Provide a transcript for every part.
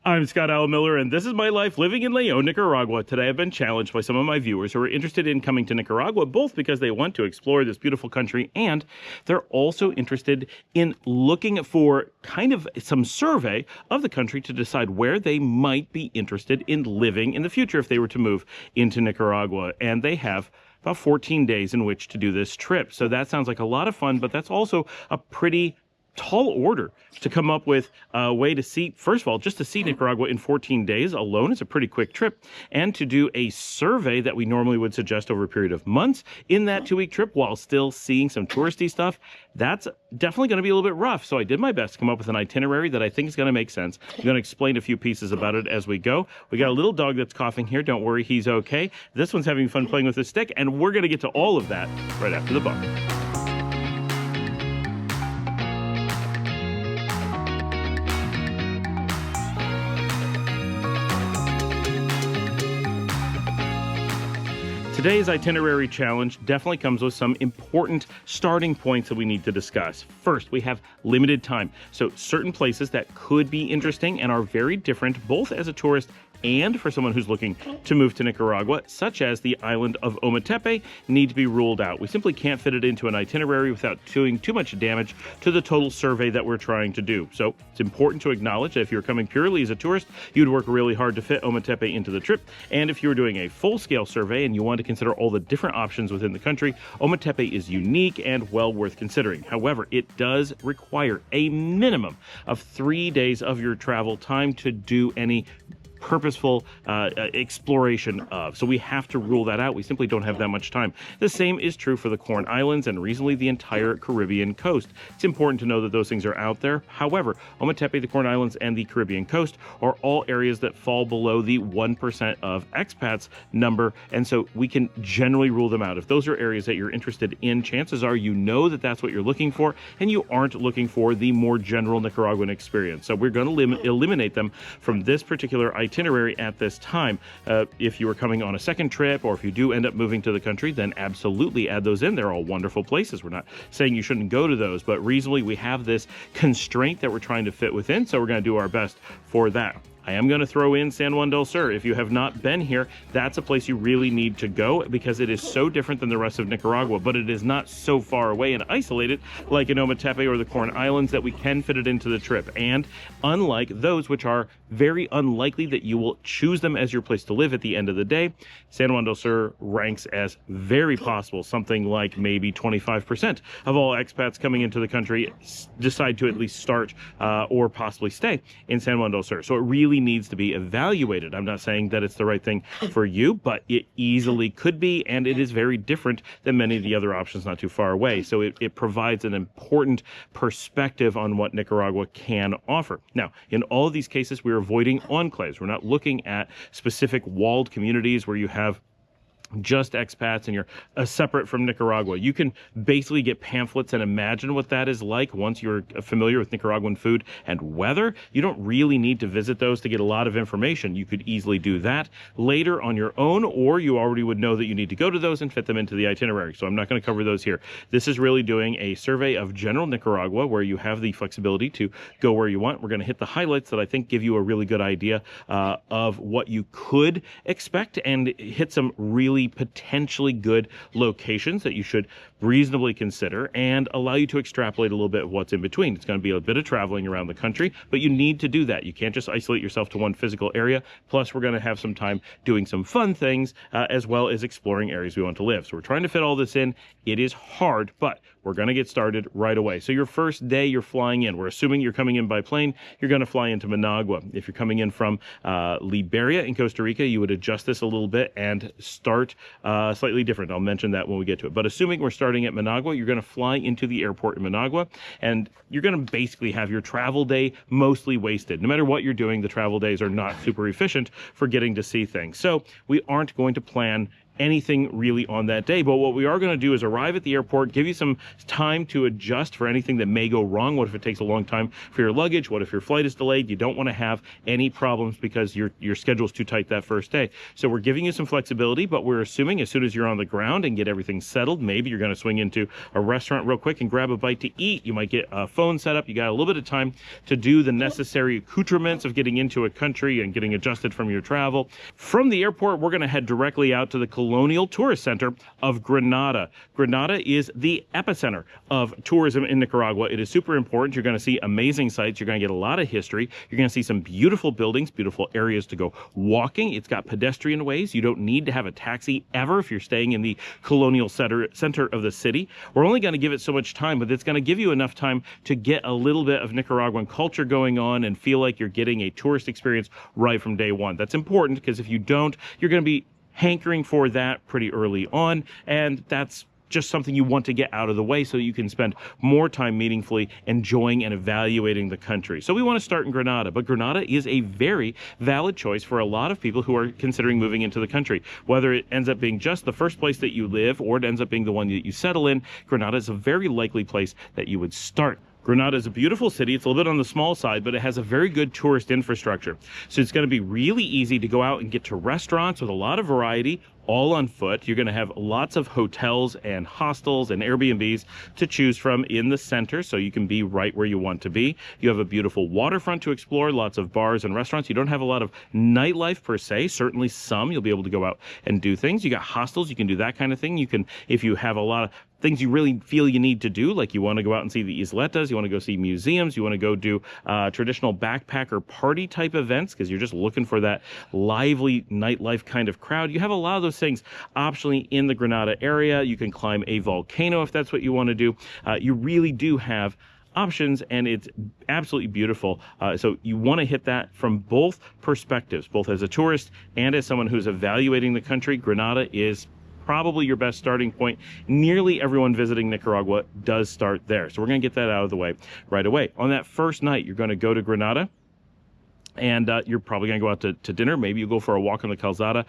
I'm Scott Al Miller, and this is my life living in Leon, Nicaragua. Today I've been challenged by some of my viewers who are interested in coming to Nicaragua, both because they want to explore this beautiful country and they're also interested in looking for kind of some survey of the country to decide where they might be interested in living in the future if they were to move into Nicaragua. And they have about 14 days in which to do this trip. So that sounds like a lot of fun, but that's also a pretty tall order to come up with a way to see. First of all, just to see Nicaragua in 14 days alone is a pretty quick trip, and to do a survey that we normally would suggest over a period of months in that 2-week trip while still seeing some touristy stuff, that's definitely going to be a little bit rough. So I did my best to come up with an itinerary that I think is going to make sense. I'm going to explain a few pieces about it as we go. We got a little dog that's coughing here. Don't worry, he's okay. This one's having fun playing with his stick, and we're going to get to all of that right after the bump. Today's itinerary challenge definitely comes with some important starting points that we need to discuss. First, we have limited time. So certain places that could be interesting and are very different, both as a tourist and for someone who's looking to move to Nicaragua, such as the island of Ometepe, need to be ruled out. We simply can't fit it into an itinerary without doing too much damage to the total survey that we're trying to do. So it's important to acknowledge that if you're coming purely as a tourist, you'd work really hard to fit Ometepe into the trip. And if you were doing a full-scale survey and you want to consider all the different options within the country, Ometepe is unique and well worth considering. However, it does require a minimum of 3 days of your travel time to do any purposeful exploration of. So we have to rule that out. We simply don't have that much time. The same is true for the Corn Islands and recently the entire Caribbean coast. It's important to know that those things are out there. However, Ometepe, the Corn Islands, and the Caribbean coast are all areas that fall below the 1% of expats number, and so we can generally rule them out. If those are areas that you're interested in, chances are you know that that's what you're looking for, and you aren't looking for the more general Nicaraguan experience. So we're going to eliminate them from this particular itinerary at this time. If you are coming on a second trip, or if you do end up moving to the country, then absolutely add those in. They're all wonderful places. We're not saying you shouldn't go to those, but reasonably we have this constraint that we're trying to fit within, so we're going to do our best for that. I am going to throw in San Juan del Sur. If you have not been here, that's a place you really need to go because it is so different than the rest of Nicaragua, but it is not so far away and isolated like in Ometepe or the Corn Islands that we can fit it into the trip. And unlike those which are very unlikely that you will choose them as your place to live at the end of the day, San Juan del Sur ranks as very possible. Something like maybe 25% of all expats coming into the country decide to at least start or possibly stay in San Juan del Sur. So it really needs to be evaluated. I'm not saying that it's the right thing for you, but it easily could be, and it is very different than many of the other options not too far away. So it provides an important perspective on what Nicaragua can offer. Now, in all of these cases, we're avoiding enclaves. We're not looking at specific walled communities where you have just expats and you're separate from Nicaragua. You can basically get pamphlets and imagine what that is like once you're familiar with Nicaraguan food and weather. You don't really need to visit those to get a lot of information. You could easily do that later on your own, or you already would know that you need to go to those and fit them into the itinerary. So I'm not going to cover those here. This is really doing a survey of general Nicaragua where you have the flexibility to go where you want. We're going to hit the highlights that I think give you a really good idea of what you could expect and hit some really potentially good locations that you should reasonably consider and allow you to extrapolate a little bit of what's in between. It's going to be a bit of traveling around the country, but you need to do that. You can't just isolate yourself to one physical area. Plus, we're going to have some time doing some fun things as well as exploring areas we want to live. So we're trying to fit all this in. It is hard, but we're going to get started right away. So your first day you're flying in, we're assuming you're coming in by plane, you're going to fly into Managua. If you're coming in from Liberia in Costa Rica, you would adjust this a little bit and start slightly different. I'll mention that when we get to it. But assuming we're starting at Managua, you're going to fly into the airport in Managua, and you're going to basically have your travel day mostly wasted. No matter what you're doing, the travel days are not super efficient for getting to see things. So we aren't going to plan anything really on that day. But what we are going to do is arrive at the airport, give you some time to adjust for anything that may go wrong. What if it takes a long time for your luggage? What if your flight is delayed? You don't want to have any problems because your schedule is too tight that first day. So we're giving you some flexibility, but we're assuming as soon as you're on the ground and get everything settled, maybe you're going to swing into a restaurant real quick and grab a bite to eat. You might get a phone set up. You got a little bit of time to do the necessary accoutrements of getting into a country and getting adjusted from your travel. From the airport, we're going to head directly out to the Colonial Tourist Center of Granada. Granada is the epicenter of tourism in Nicaragua. It is super important. You're going to see amazing sights. You're going to get a lot of history. You're going to see some beautiful buildings, beautiful areas to go walking. It's got pedestrian ways. You don't need to have a taxi ever if you're staying in the colonial center of the city. We're only going to give it so much time, but it's going to give you enough time to get a little bit of Nicaraguan culture going on and feel like you're getting a tourist experience right from day one. That's important because if you don't, you're going to be hankering for that pretty early on, and that's just something you want to get out of the way so you can spend more time meaningfully enjoying and evaluating the country. So we want to start in Granada, but Granada is a very valid choice for a lot of people who are considering moving into the country. Whether it ends up being just the first place that you live or it ends up being the one that you settle in, Granada is a very likely place that you would start. Granada is a beautiful city. It's a little bit on the small side, but it has a very good tourist infrastructure. So it's going to be really easy to go out and get to restaurants with a lot of variety, all on foot. You're going to have lots of hotels and hostels and Airbnbs to choose from in the center, so you can be right where you want to be. You have a beautiful waterfront to explore, lots of bars and restaurants. You don't have a lot of nightlife per se, certainly some. You'll be able to go out and do things. You got hostels, you can do that kind of thing. You can, if you have a lot of things you really feel you need to do, like you want to go out and see the isletas, you want to go see museums, you want to go do traditional backpacker party type events because you're just looking for that lively nightlife kind of crowd. You have a lot of those things optionally in the Granada area. You can climb a volcano if that's what you want to do. You really do have options, and it's absolutely beautiful. So you want to hit that from both perspectives, both as a tourist and as someone who's evaluating the country. Granada is probably your best starting point. Nearly everyone visiting Nicaragua does start there. So we're going to get that out of the way right away. On that first night, you're going to go to Granada. And you're probably going to go out to dinner. Maybe you go for a walk on the Calzada.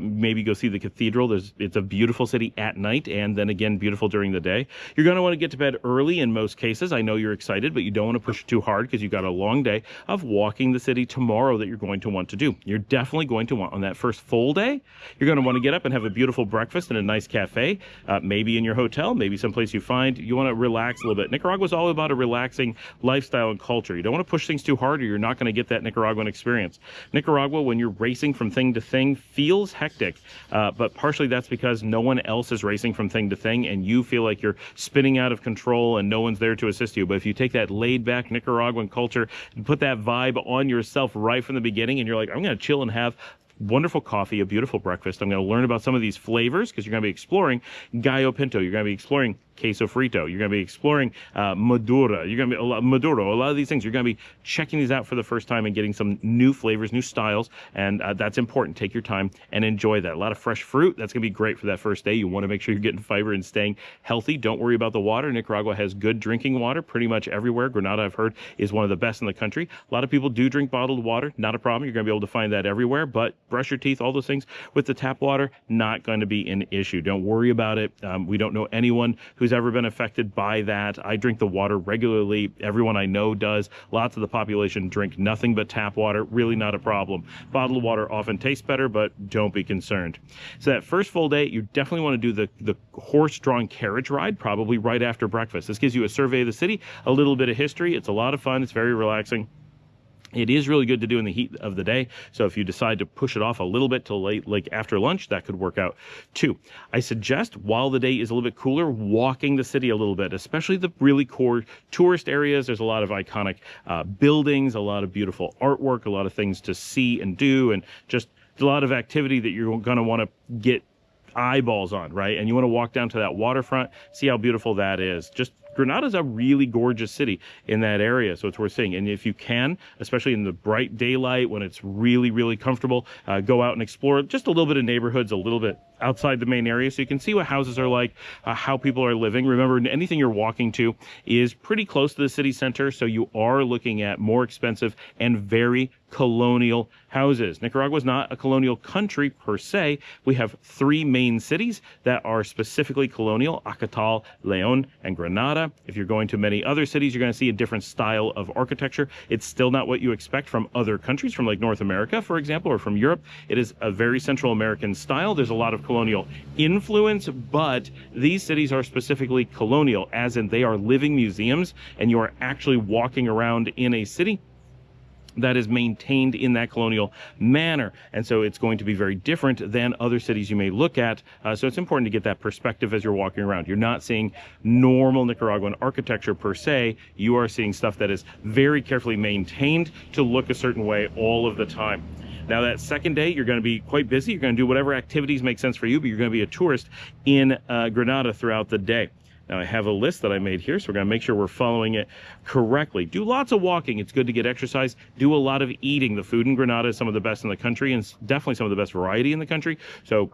Maybe go see the cathedral. It's a beautiful city at night, and then again, beautiful during the day. You're going to want to get to bed early in most cases. I know you're excited, but you don't want to push it too hard because you've got a long day of walking the city tomorrow that you're going to want to do. You're definitely going to want, on that first full day, you're going to want to get up and have a beautiful breakfast in a nice cafe, maybe in your hotel, maybe someplace you find. You want to relax a little bit. Nicaragua is all about a relaxing lifestyle and culture. You don't want to push things too hard, or you're not going to get that Nicaraguan experience. Nicaragua, when you're racing from thing to thing, feels hectic, but partially that's because no one else is racing from thing to thing, and you feel like you're spinning out of control and no one's there to assist you. But if you take that laid-back Nicaraguan culture and put that vibe on yourself right from the beginning, and you're like, I'm going to chill and have wonderful coffee, a beautiful breakfast. I'm going to learn about some of these flavors because you're going to be exploring gallo pinto. You're going to be exploring queso frito. You're going to be exploring Maduro. You're going to be Maduro. A lot of these things, you're going to be checking these out for the first time and getting some new flavors, new styles, and that's important. Take your time and enjoy that. A lot of fresh fruit. That's going to be great for that first day. You want to make sure you're getting fiber and staying healthy. Don't worry about the water. Nicaragua has good drinking water pretty much everywhere. Granada, I've heard, is one of the best in the country. A lot of people do drink bottled water. Not a problem. You're going to be able to find that everywhere, but brush your teeth, all those things with the tap water, not going to be an issue. Don't worry about it. We don't know anyone who's ever been affected by that. I drink the water regularly. Everyone I know does. Lots of the population drink nothing but tap water. Really not a problem. Bottled water often tastes better, but don't be concerned. So that first full day, you definitely want to do the horse-drawn carriage ride, probably right after breakfast. This gives you a survey of the city, a little bit of history. It's a lot of fun. It's very relaxing. It is really good to do in the heat of the day, so if you decide to push it off a little bit till late, like after lunch, that could work out too. I suggest, while the day is a little bit cooler, walking the city a little bit, especially the really core tourist areas. There's a lot of iconic buildings, a lot of beautiful artwork, a lot of things to see and do, and just a lot of activity that you're going to want to get eyeballs on, right? And you want to walk down to that waterfront, see how beautiful that is. Just Granada's a really gorgeous city in that area, so it's worth seeing. And if you can, especially in the bright daylight when it's really, really comfortable, go out and explore just a little bit of neighborhoods, a little bit outside the main area, so you can see what houses are like, how people are living. Remember, anything you're walking to is pretty close to the city center, so you are looking at more expensive and very colonial houses. Nicaragua is not a colonial country per se. We have 3 main cities that are specifically colonial: Acatal, León, and Granada. If you're going to many other cities, you're going to see a different style of architecture. It's still not what you expect from other countries, from like North America, for example, or from Europe. It is a very Central American style. There's a lot of colonial influence, but these cities are specifically colonial, as in they are living museums, and you are actually walking around in a city that is maintained in that colonial manner. And so it's going to be very different than other cities you may look at. So it's important to get that perspective as you're walking around. You're not seeing normal Nicaraguan architecture per se. You are seeing stuff that is very carefully maintained to look a certain way all of the time. Now, that second day, you're going to be quite busy. You're going to do whatever activities make sense for you, but you're going to be a tourist in Granada throughout the day. Now, I have a list that I made here, so we're going to make sure we're following it correctly. Do lots of walking. It's good to get exercise. Do a lot of eating. The food in Granada is some of the best in the country, and definitely some of the best variety in the country. So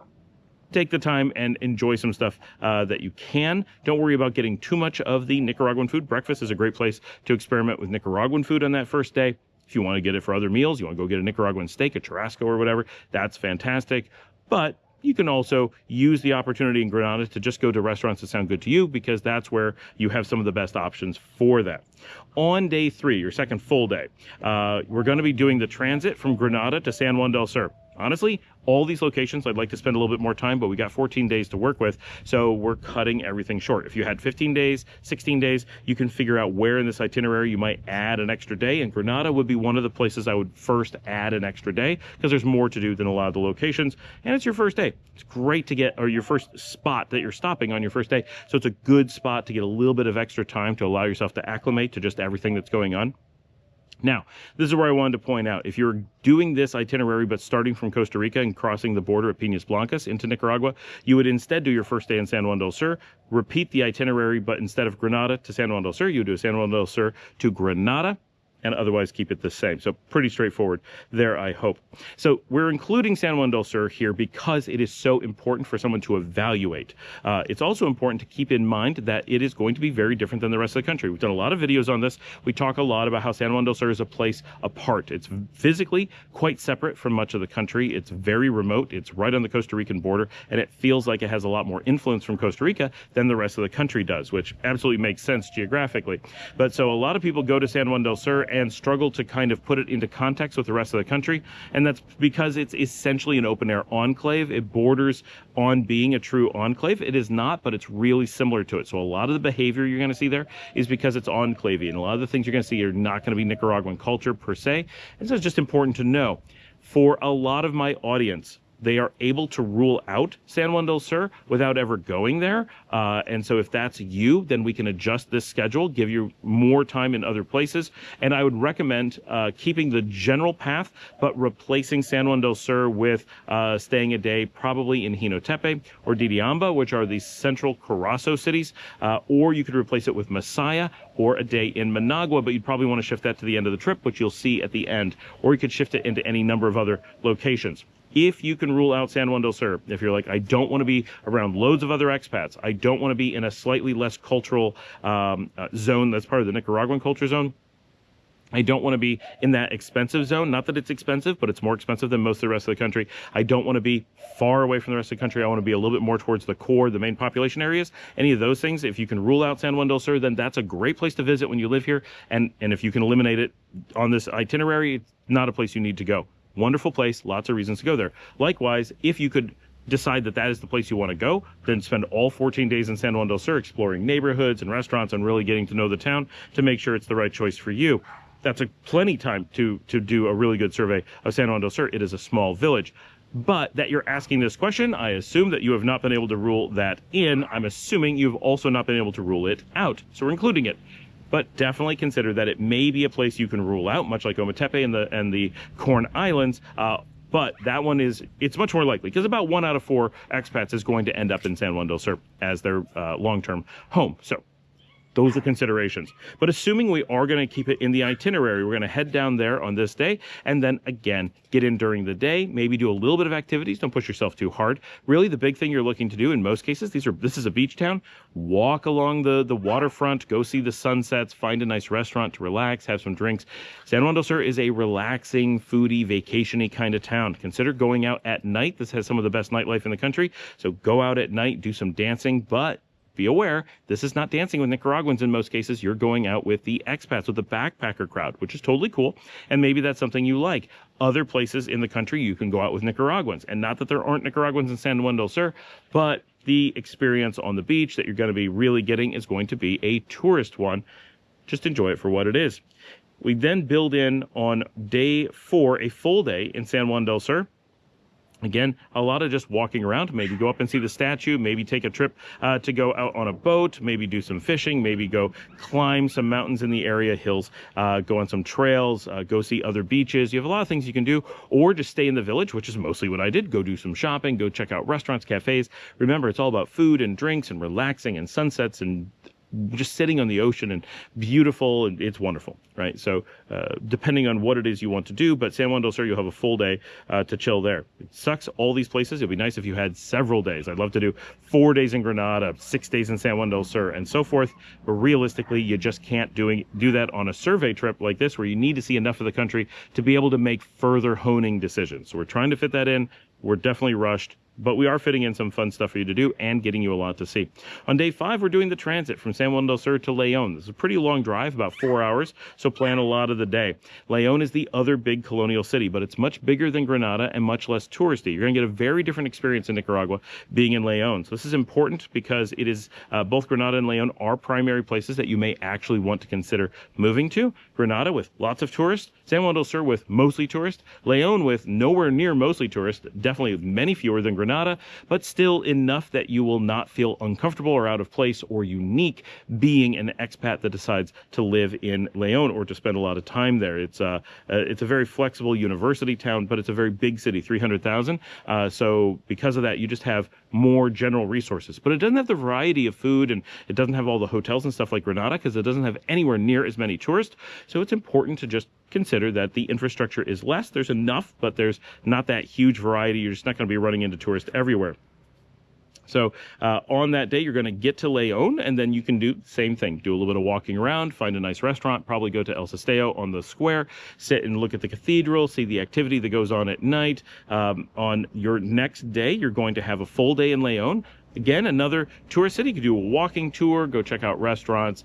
take the time and enjoy some stuff that you can. Don't worry about getting too much of the Nicaraguan food. Breakfast is a great place to experiment with Nicaraguan food on that first day. If you want to get it for other meals, you want to go get a Nicaraguan steak, a churrasco or whatever, that's fantastic. But you can also use the opportunity in Granada to just go to restaurants that sound good to you, because that's where you have some of the best options for that. On day 3, your second full day, we're going to be doing the transit from Granada to San Juan del Sur. Honestly, all these locations, I'd like to spend a little bit more time, but we got 14 days to work with, so we're cutting everything short. If you had 15 days, 16 days, you can figure out where in this itinerary you might add an extra day, and Granada would be one of the places I would first add an extra day, because there's more to do than a lot of the locations, and it's your first day. It's great to get, or your first spot that you're stopping on your first day, so it's a good spot to get a little bit of extra time to allow yourself to acclimate to just everything that's going on. Now, this is where I wanted to point out, if you're doing this itinerary but starting from Costa Rica and crossing the border at Piñas Blancas into Nicaragua, you would instead do your first day in San Juan del Sur, repeat the itinerary, but instead of Granada to San Juan del Sur, you do San Juan del Sur to Granada, and otherwise keep it the same. So pretty straightforward there, I hope. So we're including San Juan del Sur here because it is so important for someone to evaluate. It's also important to keep in mind that it is going to be very different than the rest of the country. We've done a lot of videos on this. We talk a lot about how San Juan del Sur is a place apart. It's physically quite separate from much of the country. It's very remote. It's right on the Costa Rican border, and it feels like it has a lot more influence from Costa Rica than the rest of the country does, which absolutely makes sense geographically. But so a lot of people go to San Juan del Sur and struggle to kind of put it into context with the rest of the country, and that's because it's essentially an open-air enclave. It borders on being a true enclave. It is not, but it's really similar to it. So a lot of the behavior you're going to see there is because it's enclave, and a lot of the things you're going to see are not going to be Nicaraguan culture per se. And so it's just important to know, for a lot of my audience, they are able to rule out San Juan del Sur without ever going there. And so if that's you, then we can adjust this schedule, give you more time in other places. And I would recommend keeping the general path, but replacing San Juan del Sur with staying a day probably in Jinotepe or Diriamba, which are the central Carazo cities. Or you could replace it with Masaya or a day in Managua, but you'd probably want to shift that to the end of the trip, which you'll see at the end. Or you could shift it into any number of other locations. If you can rule out San Juan del Sur, if you're like, I don't want to be around loads of other expats, I don't want to be in a slightly less cultural zone that's part of the Nicaraguan culture zone, I don't want to be in that expensive zone. Not that it's expensive, but it's more expensive than most of the rest of the country. I don't want to be far away from the rest of the country. I want to be a little bit more towards the core, the main population areas. Any of those things, if you can rule out San Juan del Sur, then that's a great place to visit when you live here. And if you can eliminate it on this itinerary, it's not a place you need to go. Wonderful place, lots of reasons to go there. Likewise, if you could decide that that is the place you want to go, then spend all 14 days in San Juan del Sur exploring neighborhoods and restaurants and really getting to know the town to make sure it's the right choice for you. That's a plenty time to do a really good survey of San Juan del Sur. It is a small village. But that you're asking this question, I assume that you have not been able to rule that in. I'm assuming you've also not been able to rule it out. So we're including it. But definitely consider that it may be a place you can rule out, much like Ometepe and the Corn Islands. But that one it's much more likely, because about 1 out of 4 expats is going to end up in San Juan del Sur as their long-term home. So those are considerations. But assuming we are going to keep it in the itinerary, we're going to head down there on this day and then again get in during the day, maybe do a little bit of activities. Don't push yourself too hard. Really, the big thing you're looking to do in most cases, this is a beach town. Walk along the waterfront, go see the sunsets, find a nice restaurant to relax, have some drinks. San Juan del Sur is a relaxing, foodie, vacation-y kind of town. Consider going out at night. This has some of the best nightlife in the country. So go out at night, do some dancing, but be aware, this is not dancing with Nicaraguans in most cases. You're going out with the expats, with the backpacker crowd, which is totally cool. And maybe that's something you like. Other places in the country, you can go out with Nicaraguans. And not that there aren't Nicaraguans in San Juan del Sur, but the experience on the beach that you're going to be really getting is going to be a tourist one. Just enjoy it for what it is. We then build in on day 4, a full day in San Juan del Sur. Again, a lot of just walking around, maybe go up and see the statue, maybe take a trip to go out on a boat, maybe do some fishing, maybe go climb some mountains in the area, hills, go on some trails, go see other beaches. You have a lot of things you can do, or just stay in the village, which is mostly what I did. Go do some shopping, go check out restaurants, cafes. Remember, it's all about food and drinks and relaxing and sunsets and just sitting on the ocean, and beautiful, and it's wonderful, right? So depending on what it is you want to do, but San Juan del Sur, you'll have a full day to chill there. It sucks, all these places. It'd be nice if you had several days. I'd love to do 4 days in Granada, 6 days in San Juan del Sur, and so forth, but realistically, you just can't do that on a survey trip like this, where you need to see enough of the country to be able to make further honing decisions. So we're trying to fit that in. We're definitely rushed, but we are fitting in some fun stuff for you to do and getting you a lot to see. On day 5, we're doing the transit from San Juan del Sur to León. This is a pretty long drive, about 4 hours, so plan a lot of the day. León is the other big colonial city, but it's much bigger than Granada and much less touristy. You're going to get a very different experience in Nicaragua being in León. So this is important because it is both Granada and León are primary places that you may actually want to consider moving to. Granada with lots of tourists, San Juan del Sur with mostly tourists, León with nowhere near mostly tourists, definitely many fewer than Granada, but still enough that you will not feel uncomfortable or out of place or unique being an expat that decides to live in León or to spend a lot of time there. It's a very flexible university town, but it's a very big city, 300,000. So because of that, you just have more general resources. But it doesn't have the variety of food, and it doesn't have all the hotels and stuff like Granada, because it doesn't have anywhere near as many tourists. So it's important to just consider that the infrastructure is less. There's enough, but there's not that huge variety. You're just not going to be running into tourists everywhere. So on that day, you're going to get to León, and then you can do the same thing. Do a little bit of walking around, find a nice restaurant, probably go to El Cesteo on the square, sit and look at the cathedral, see the activity that goes on at night. On your next day, you're going to have a full day in León. Again, another tourist city. You can do a walking tour, go check out restaurants,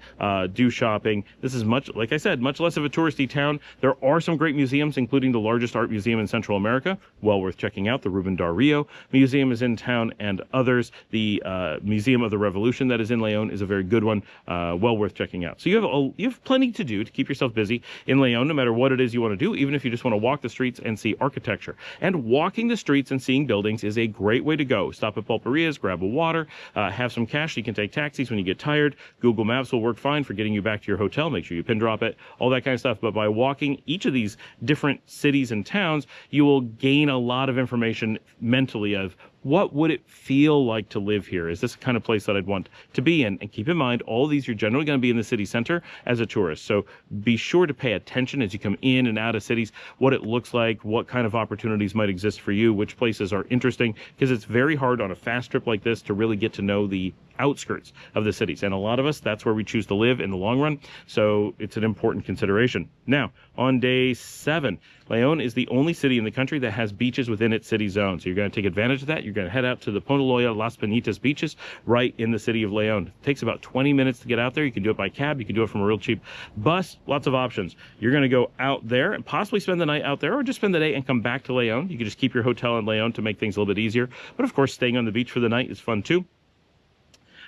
do shopping. This is much, like I said, much less of a touristy town. There are some great museums, including the largest art museum in Central America. Well worth checking out. The Rubén Darío Museum is in town, and others. The Museum of the Revolution that is in León is a very good one. Well worth checking out. So you have plenty to do to keep yourself busy in León, no matter what it is you want to do, even if you just want to walk the streets and see architecture. And walking the streets and seeing buildings is a great way to go. Stop at pulperias, grab a water, have some cash. You can take taxis when you get tired. Google Maps will work fine for getting you back to your hotel. Make sure you pin drop it, all that kind of stuff. But by walking each of these different cities and towns, you will gain a lot of information mentally of what would it feel like to live here? Is this the kind of place that I'd want to be in? And keep in mind, all of these, you're generally going to be in the city center as a tourist. So be sure to pay attention as you come in and out of cities, what it looks like, what kind of opportunities might exist for you, which places are interesting, because it's very hard on a fast trip like this to really get to know the outskirts of the cities. And a lot of us, that's where we choose to live in the long run. So it's an important consideration. Now, on day 7, León is the only city in the country that has beaches within its city zone. So you're going to take advantage of that. You're going to head out to the Ponaloya Las Penitas beaches right in the city of León. It takes about 20 minutes to get out there. You can do it by cab. You can do it from a real cheap bus. Lots of options. You're going to go out there and possibly spend the night out there, or just spend the day and come back to León. You can just keep your hotel in León to make things a little bit easier. But of course, staying on the beach for the night is fun too.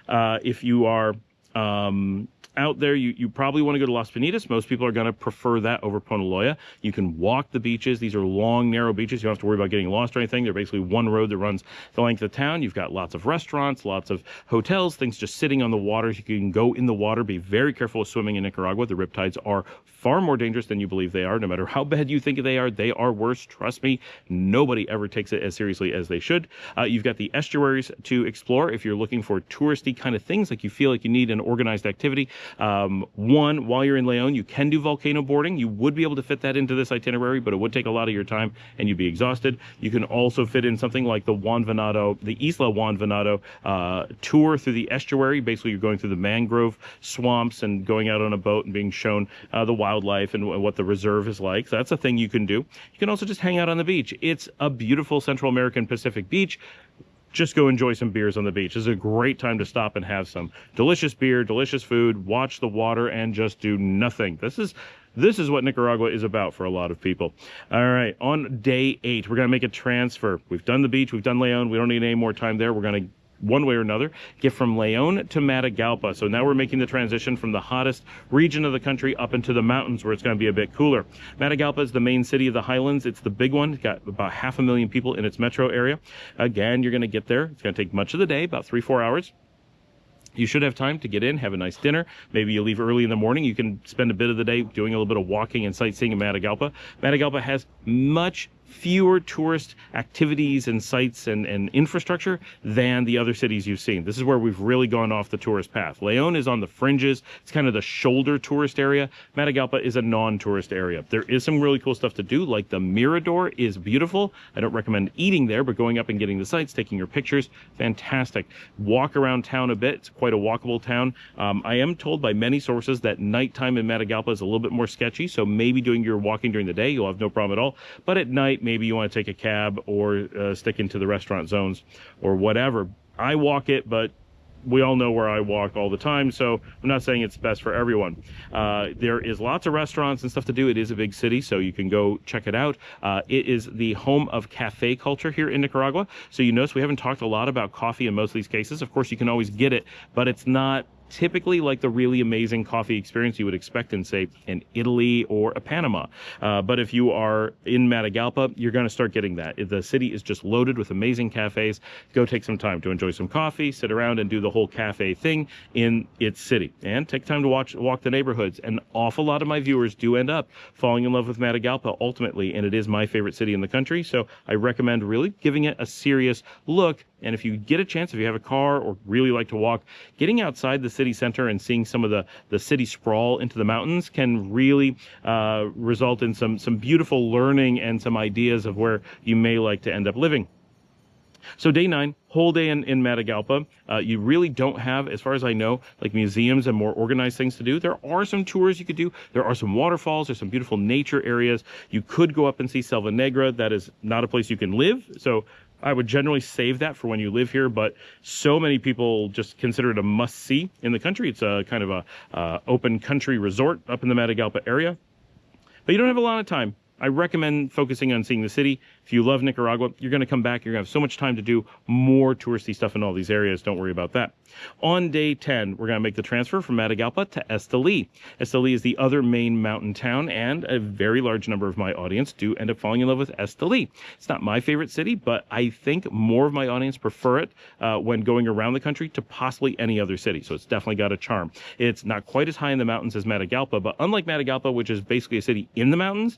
If you are out there, you probably want to go to Las Penitas. Most people are going to prefer that over Ponaloya. You can walk the beaches. These are long, narrow beaches. You don't have to worry about getting lost or anything. They're basically one road that runs the length of town. You've got lots of restaurants, lots of hotels, things just sitting on the water. You can go in the water. Be very careful with swimming in Nicaragua. The riptides are far more dangerous than you believe they are. No matter how bad you think they are worse. Trust me, nobody ever takes it as seriously as they should. You've got the estuaries to explore if you're looking for touristy kind of things, like you feel like you need an organized activity. While you're in Leon, you can do volcano boarding. You would be able to fit that into this itinerary, but it would take a lot of your time and you'd be exhausted. You can also fit in something like the Isla Juan Venado tour through the estuary. Basically, you're going through the mangrove swamps and going out on a boat and being shown the wildlife and what the reserve is like. So that's a thing you can do. You can also just hang out on the beach. It's a beautiful Central American Pacific beach. Just go enjoy some beers on the beach. This is a great time to stop and have some delicious beer, delicious food, watch the water, and just do nothing. This is what Nicaragua is about for a lot of people. All right, on day 8, we're going to make a transfer. We've done the beach, we've done Leon. We don't need any more time there. We're going to, one way or another, get from Leon to Matagalpa. So now we're making the transition from the hottest region of the country up into the mountains where it's going to be a bit cooler. Matagalpa is the main city of the highlands. It's the big one. It's got about 500,000 people in its metro area. Again, you're going to get there. It's going to take much of the day, about 3-4 hours. You should have time to get in, have a nice dinner. Maybe you leave early in the morning. You can spend a bit of the day doing a little bit of walking and sightseeing in Matagalpa. Matagalpa has much fewer tourist activities and sites and infrastructure than the other cities you've seen. This is where we've really gone off the tourist path. Leon is on the fringes. It's kind of the shoulder tourist area. Matagalpa is a non-tourist area. There is some really cool stuff to do, like the Mirador is beautiful. I don't recommend eating there, but going up and getting the sights, taking your pictures, fantastic. Walk around town a bit. It's quite a walkable town. I am told by many sources that nighttime in Matagalpa is a little bit more sketchy, so maybe doing your walking during the day, you'll have no problem at all. But at night, maybe you want to take a cab or stick into the restaurant zones or whatever. I walk it, but we all know where I walk all the time, so I'm not saying it's best for everyone. There is lots of restaurants and stuff to do. It is a big city, so you can go check it out. It is the home of cafe culture here in Nicaragua. So you notice we haven't talked a lot about coffee in most of these cases. Of course, you can always get it, but it's not typically like the really amazing coffee experience you would expect in, say, an Italy or a Panama. But if you are in Matagalpa, you're going to start getting that. The city is just loaded with amazing cafes. Go take some time to enjoy some coffee, sit around and do the whole cafe thing in its city. And take time to walk the neighborhoods. An awful lot of my viewers do end up falling in love with Matagalpa ultimately, and it is my favorite city in the country. So I recommend really giving it a serious look. And if you get a chance, if you have a car or really like to walk, getting outside the city center and seeing some of the city sprawl into the mountains can really result in some beautiful learning and some ideas of where you may like to end up living. So day 9, whole day in Matagalpa. You really don't have, as far as I know, like museums and more organized things to do. There are some tours you could do. There are some waterfalls. There's some beautiful nature areas. You could go up and see Selva Negra. That is not a place you can live. So I would generally save that for when you live here, but so many people just consider it a must-see in the country. It's a kind of a open country resort up in the Matagalpa area. But you don't have a lot of time. I recommend focusing on seeing the city. If you love Nicaragua, you're going to come back. You're going to have so much time to do more touristy stuff in all these areas. Don't worry about that. On day 10, we're going to make the transfer from Matagalpa to Esteli. Esteli is the other main mountain town, and a very large number of my audience do end up falling in love with Esteli. It's not my favorite city, but I think more of my audience prefer it when going around the country to possibly any other city. So it's definitely got a charm. It's not quite as high in the mountains as Matagalpa, but unlike Matagalpa, which is basically a city in the mountains,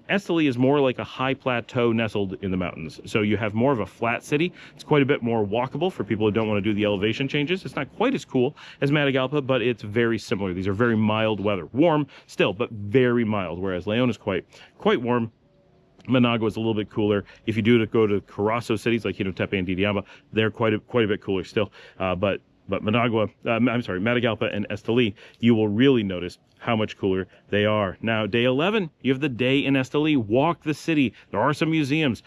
Esteli is more like a high plateau nestled in the mountains. So you have more of a flat city. It's quite a bit more walkable for people who don't want to do the elevation changes. It's not quite as cool as Matagalpa, but it's very similar. These are very mild weather. Warm still, but very mild, whereas Leon is quite warm. Managua is a little bit cooler. If you do go to Carazo cities like Tepe and Didiamba, they're quite a bit cooler still. But Matagalpa and Esteli, you will really notice how much cooler they are. Now, day 11, you have the day in Esteli. Walk the city. There are some museums.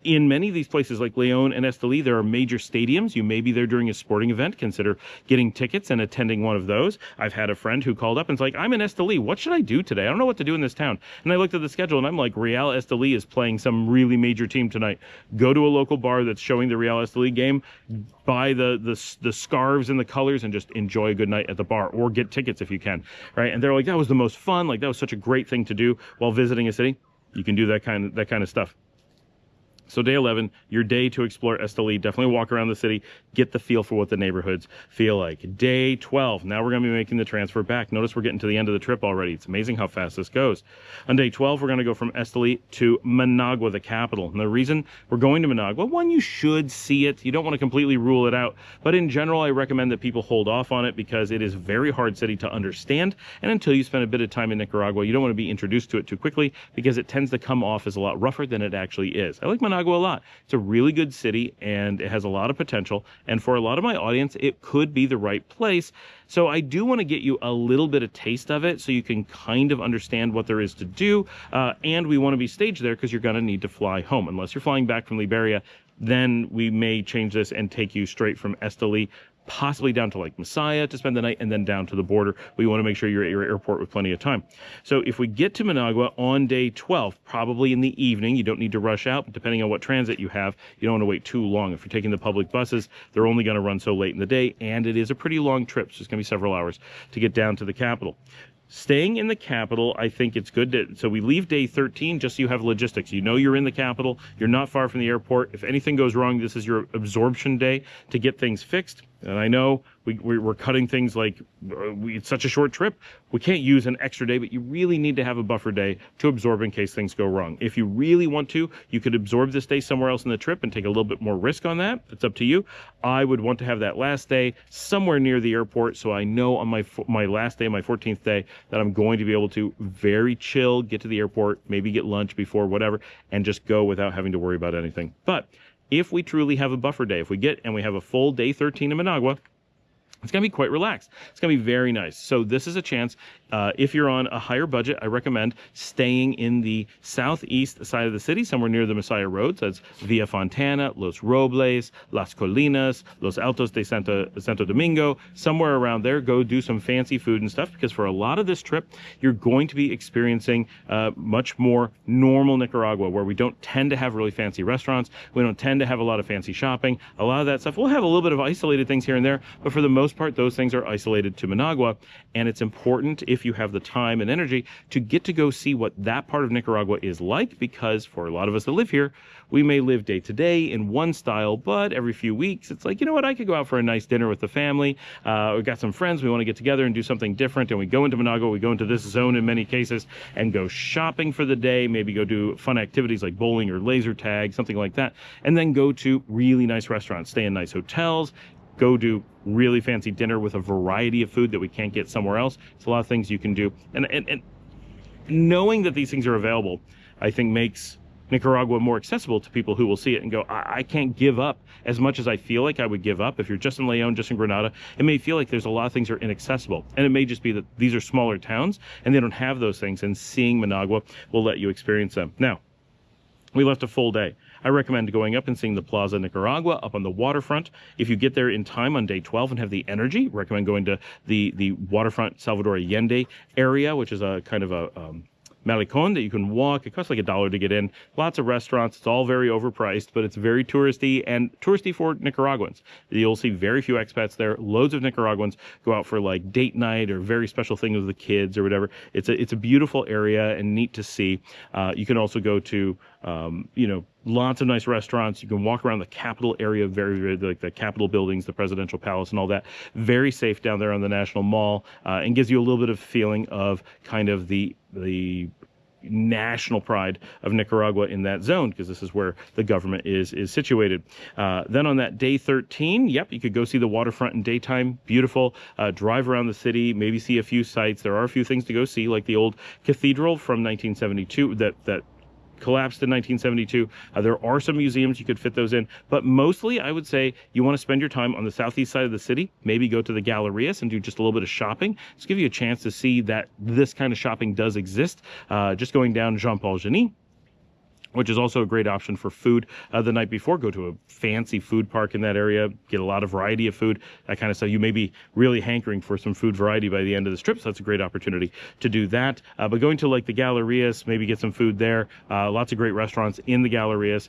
In many of these places like Leon and Esteli, there are major stadiums. You may be there during a sporting event. Consider getting tickets and attending one of those. I've had a friend who called up and was like, I'm in Esteli. What should I do today? I don't know what to do in this town. And I looked at the schedule and I'm like, Real Esteli is playing some really major team tonight. Go to a local bar that's showing the Real Esteli game, buy the scarves and the colors and just enjoy a good night at the bar, or get tickets if you can, right? And they're like, that was the most fun. Like, that was such a great thing to do while visiting a city. You can do that kind of stuff. So day 11, your day to explore Esteli. Definitely walk around the city, get the feel for what the neighborhoods feel like. Day 12, now we're going to be making the transfer back. Notice we're getting to the end of the trip already. It's amazing how fast this goes. On day 12, we're going to go from Esteli to Managua, the capital. And the reason we're going to Managua, one, you should see it. You don't want to completely rule it out. But in general, I recommend that people hold off on it because it is a very hard city to understand. And until you spend a bit of time in Nicaragua, you don't want to be introduced to it too quickly because it tends to come off as a lot rougher than it actually is. I like Managua a lot. It's a really good city and it has a lot of potential. And for a lot of my audience, it could be the right place. So I do want to get you a little bit of taste of it so you can kind of understand what there is to do. And we want to be staged there because you're going to need to fly home. Unless you're flying back from Liberia, then we may change this and take you straight from Esteli possibly down to like Messiah to spend the night and then down to the border. We want to make sure you're at your airport with plenty of time. So if we get to Managua on day 12, probably in the evening, you don't need to rush out, but depending on what transit you have, you don't want to wait too long. If you're taking the public buses, they're only going to run so late in the day, and it is a pretty long trip, so it's going to be several hours to get down to the capital. Staying in the capital, I think it's good to, so we leave day 13 just so you have logistics. You know you're in the capital, you're not far from the airport. If anything goes wrong, this is your absorption day to get things fixed. And I know we're cutting things like, it's such a short trip, we can't use an extra day, but you really need to have a buffer day to absorb in case things go wrong. If you really want to, you could absorb this day somewhere else in the trip and take a little bit more risk on that. It's up to you. I would want to have that last day somewhere near the airport so I know on my last day, my 14th day, that I'm going to be able to very chill, get to the airport, maybe get lunch before, whatever, and just go without having to worry about anything. But if we truly have a buffer day, if we get and we have a full day 13 in Managua, it's going to be quite relaxed. It's going to be very nice. So this is a chance. If you're on a higher budget, I recommend staying in the southeast side of the city, somewhere near the Messiah Road. So that's Villa Fontana, Los Robles, Las Colinas, Los Altos de Santo Domingo, somewhere around there. Go do some fancy food and stuff, because for a lot of this trip, you're going to be experiencing much more normal Nicaragua, where we don't tend to have really fancy restaurants. We don't tend to have a lot of fancy shopping. A lot of that stuff, we'll have a little bit of isolated things here and there, but for the most part, those things are isolated to Managua. And it's important, if you have the time and energy, to get to go see what that part of Nicaragua is like, because for a lot of us that live here, we may live day to day in one style, but every few weeks, it's like, you know what, I could go out for a nice dinner with the family. We've got some friends, we want to get together and do something different, and we go into Managua, we go into this zone in many cases, and go shopping for the day, maybe go do fun activities like bowling or laser tag, something like that, and then go to really nice restaurants, stay in nice hotels, go do really fancy dinner with a variety of food that we can't get somewhere else. It's a lot of things you can do. And knowing that these things are available, I think makes Nicaragua more accessible to people who will see it and go, I can't give up as much as I feel like I would give up. If you're just in Leon, just in Granada, it may feel like there's a lot of things that are inaccessible. And it may just be that these are smaller towns and they don't have those things, and seeing Managua will let you experience them. Now, we left a full day. I recommend going up and seeing the Plaza Nicaragua up on the waterfront. If you get there in time on day 12 and have the energy, recommend going to the waterfront Salvador Allende area, which is a kind of a malecón that you can walk. It costs like $1 to get in. Lots of restaurants. It's all very overpriced, but it's very touristy, and touristy for Nicaraguans. You'll see very few expats there. Loads of Nicaraguans go out for like date night or very special things with the kids or whatever. It's a beautiful area and neat to see. You can also go to, lots of nice restaurants. You can walk around the Capitol area, very like the Capitol buildings, the Presidential Palace and all that. Very safe down there on the National Mall, and gives you a little bit of feeling of kind of the national pride of Nicaragua in that zone, because this is where the government is situated. Then on that day 13, you could go see the waterfront in daytime. Beautiful. Drive around the city, maybe see a few sites. There are a few things to go see, like the old cathedral from 1972 that collapsed in 1972. There are some museums, you could fit those in, but mostly I would say you want to spend your time on the southeast side of the city, maybe go to the Gallerias and do just a little bit of shopping. Just give you a chance to see that this kind of shopping does exist. Just going down Jean-Paul Genis, which is also a great option for food the night before. Go to a fancy food park in that area, get a lot of variety of food, that kind of stuff. You may be really hankering for some food variety by the end of this trip, so that's a great opportunity to do that. But going to like the Gallerias, maybe get some food there. Lots of great restaurants in the Gallerias.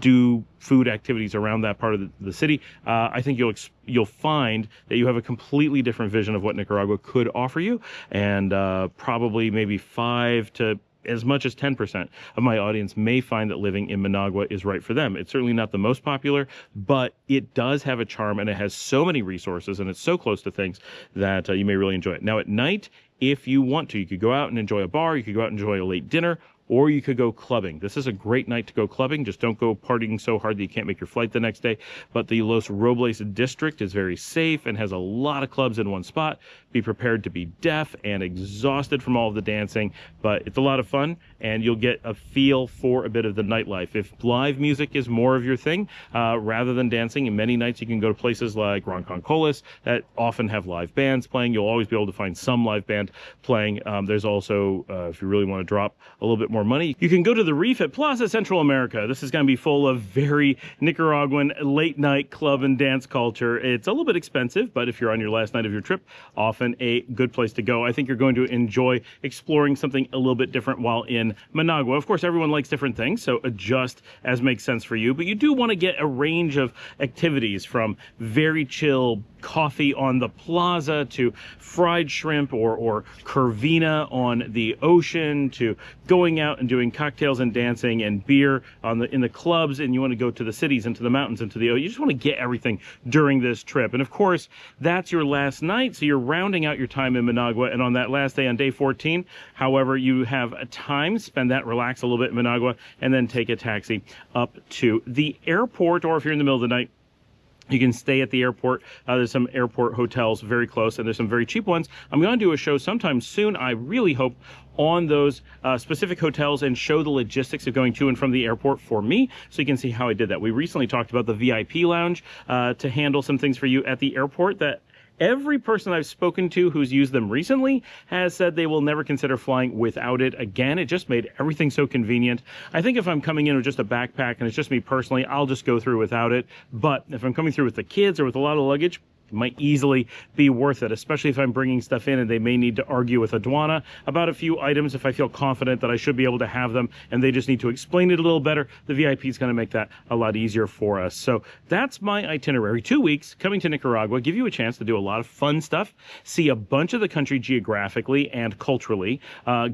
Do food activities around that part of the city. I think you'll find that you have a completely different vision of what Nicaragua could offer you, and probably maybe 5 to as much as 10% of my audience may find that living in Managua is right for them. It's certainly not the most popular, but it does have a charm, and it has so many resources, and it's so close to things that you may really enjoy it. Now, at night, if you want to, you could go out and enjoy a bar, you could go out and enjoy a late dinner, or you could go clubbing. This is a great night to go clubbing. Just don't go partying so hard that you can't make your flight the next day. But the Los Robles district is very safe and has a lot of clubs in one spot. Be prepared to be deaf and exhausted from all of the dancing, but it's a lot of fun, and you'll get a feel for a bit of the nightlife. If live music is more of your thing, rather than dancing, and many nights you can go to places like Ronconcolis that often have live bands playing. You'll always be able to find some live band playing. There's also, if you really want to drop a little bit more money, you can go to the Reef at Plaza Central America. This is going to be full of very Nicaraguan late night club and dance culture. It's a little bit expensive, but if you're on your last night of your trip, often a good place to go. I think you're going to enjoy exploring something a little bit different while in Managua. Of course, everyone likes different things, so adjust as makes sense for you, but you do want to get a range of activities, from very chill coffee on the plaza to fried shrimp or curvina on the ocean, to going out and doing cocktails and dancing and beer in the clubs. And you want to go to the cities and to the mountains and to the you just want to get everything during this trip. And of course, that's your last night, so you're rounding out your time in Managua. And on that last day, on day 14, however, you have a time, spend that, relax a little bit in Managua, and then take a taxi up to the airport. Or if you're in the middle of the night, you can stay at the airport. There's some airport hotels very close, and there's some very cheap ones. I'm going to do a show sometime soon, I really hope, on those specific hotels and show the logistics of going to and from the airport for me, so you can see how I did that. We recently talked about the VIP lounge to handle some things for you at the airport that every person I've spoken to who's used them recently has said they will never consider flying without it again. It just made everything so convenient. I think if I'm coming in with just a backpack and it's just me personally, I'll just go through without it. But if I'm coming through with the kids or with a lot of luggage, it might easily be worth it, especially if I'm bringing stuff in and they may need to argue with aduana about a few items. If I feel confident that I should be able to have them and they just need to explain it a little better, the VIP is going to make that a lot easier for us. So that's my itinerary. 2 weeks coming to Nicaragua, give you a chance to do a lot of fun stuff, see a bunch of the country geographically and culturally,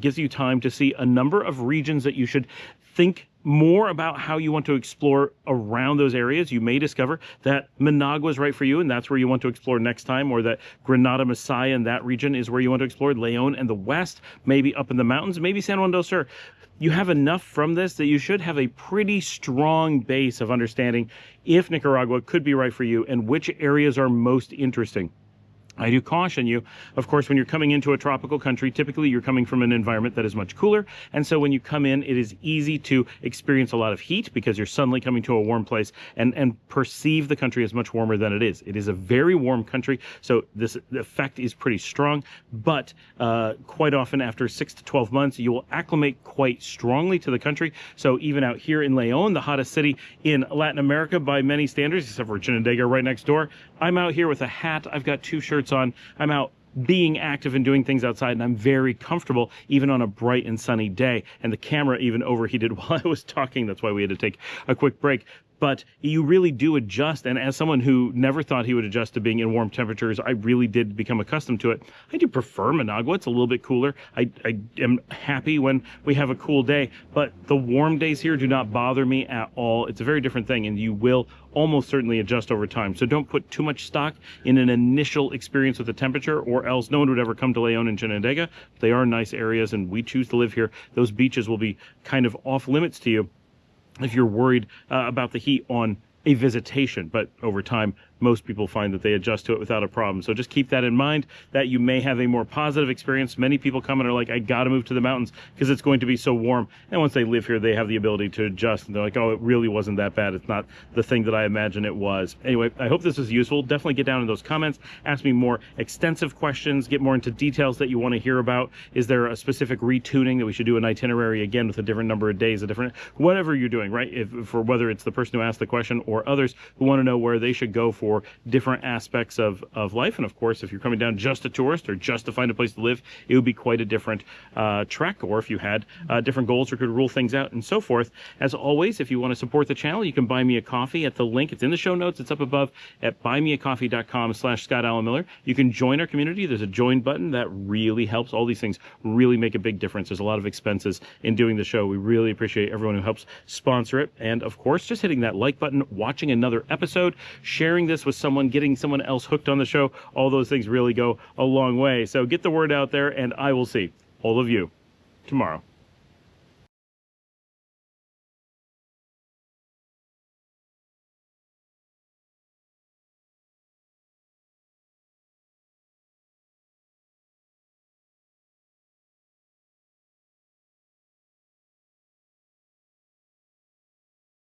gives you time to see a number of regions that you should think more about how you want to explore around those areas. You may discover that Managua is right for you, and that's where you want to explore next time, or that Granada, Masaya, and that region is where you want to explore. Leon and the west, maybe up in the mountains, maybe San Juan del Sur. You have enough from this that you should have a pretty strong base of understanding if Nicaragua could be right for you and which areas are most interesting. I do caution you, of course, when you're coming into a tropical country, typically you're coming from an environment that is much cooler. And so when you come in, it is easy to experience a lot of heat because you're suddenly coming to a warm place and perceive the country as much warmer than it is. It is a very warm country, so the effect is pretty strong. But quite often after 6 to 12 months, you will acclimate quite strongly to the country. So even out here in Leon, the hottest city in Latin America by many standards, except for Chinandega right next door, I'm out here with a hat. I've got 2 shirts on. I'm out being active and doing things outside, and I'm very comfortable even on a bright and sunny day. And the camera even overheated while I was talking. That's why we had to take a quick break. But you really do adjust, and as someone who never thought he would adjust to being in warm temperatures, I really did become accustomed to it. I do prefer Managua. It's a little bit cooler. I am happy when we have a cool day, but the warm days here do not bother me at all. It's a very different thing, and you will almost certainly adjust over time. So don't put too much stock in an initial experience with the temperature, or else no one would ever come to Leon and Chinandega. They are nice areas, and we choose to live here. Those beaches will be kind of off limits to you if you're worried about the heat on a visitation, but over time, most people find that they adjust to it without a problem. So just keep that in mind, that you may have a more positive experience. Many people come and are like, I got to move to the mountains because it's going to be so warm. And once they live here, they have the ability to adjust. And they're like, oh, it really wasn't that bad. It's not the thing that I imagined it was. Anyway, I hope this was useful. Definitely get down in those comments. Ask me more extensive questions. Get more into details that you want to hear about. Is there a specific retuning that we should do an itinerary again with a different number of days, whatever you're doing, right? For whether it's the person who asked the question or or others who want to know where they should go for different aspects of life. And of course, if you're coming down just a tourist or just to find a place to live, it would be quite a different trek. Or if you had different goals or could rule things out and so forth. As always, if you want to support the channel, you can buy me a coffee at the link. It's in the show notes. It's up above at buymeacoffee.com/Scott Alan Miller. You can join our community. There's a join button that really helps. All these things really make a big difference. There's a lot of expenses in doing the show. We really appreciate everyone who helps sponsor it. And of course, just hitting that like button, watching another episode, sharing this with someone, getting someone else hooked on the show. All those things really go a long way. So get the word out there, and I will see all of you tomorrow.